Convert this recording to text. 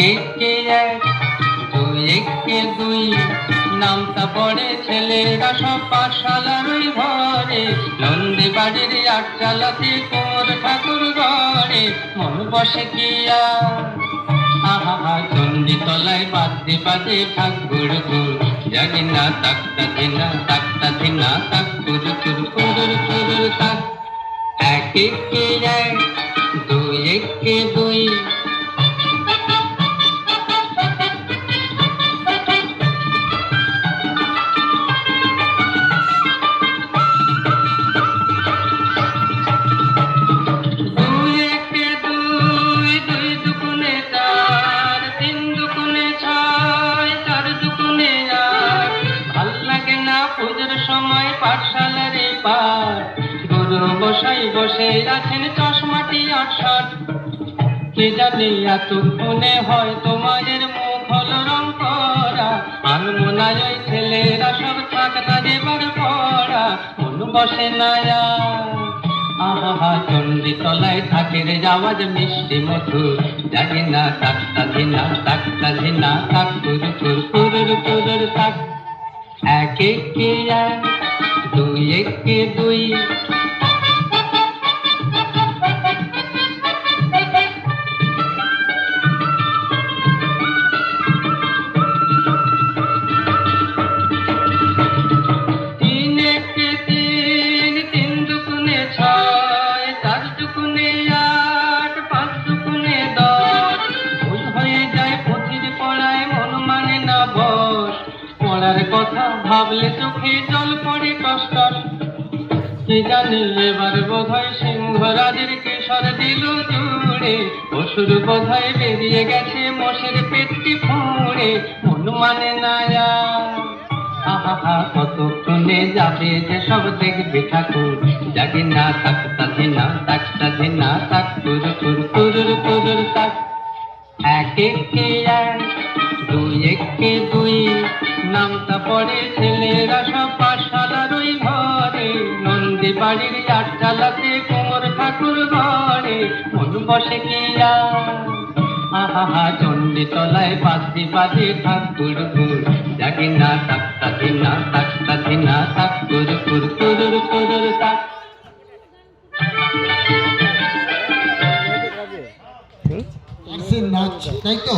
একে এক দুই একে দুই নামটা পড়ে ছেলেরা সব পাঠশালার ওই ঘরে, নন্দী বাড়ির আটচালাতে কোমর ঠাকুর ঘরে মন বসে কি আর আহা চন্ডী তলায় বাদে বাদে ঠাকুর গুর জানি না তাকতা ধিনা তাক কুরু কুরু কুরুর কুরুর তাক। এক একে এক দুই একে দুই পুজোর সময় পাঠশালার পার গুরু বসাই বসে আছেন চশমাটি আটশট, কে জানে এতক্ষণে হয় তোমাদের মুখ হলো রং করা, আনমনায় ওই ছেলেরা সব থাকতা দেবার পড়া মন বসে না আহা চন্ডী তলায় থাকের যাওয়াজ মিষ্টি মধুর জানি না তাকতা ধিনা তাক কুরু কুরু কুরুর কুরুর তাক। এক একে এক দুই একে দুই তিন একে তিন তিন দুগুণে ছয় চার দুগুণে আট পাঁচ দুগুণে দশ, ভুল হয়ে যায় পুঁথির পড়ায় মন মানে না বস, পড়ার কথা ভাবলে চোখে জল পড়ে কষ্ট, কে জানে এবার বোধহয় সিংহরাজের কেশর দিল জুড়ে, অসুর বোধহয় বেরিয়ে গেছে মোষের পেটটি ফুঁড়ে মন মানে না আহা কতক্ষণে যাবে যে সব দেখবে ঠাকুর জাগি না তাকতা ধিনা তাক কুরু কুরু কুরুর কুরুর তাক। এক একে এক দুই একে দুই নামটা পড়ে ছেলেরা সব পাঠশালার ওই ঘরে, নন্দী বাড়ির আটচালাতে কোমর ঠাকুর ঘরে মন বসে কি আহা চন্ডী তলায় বাদে বাদে ঠাকুর গুর জাগি না তাকতা ধিনা তাক কুরু কুরু কুরুর কুরুর তাক। নাচ তাই তো।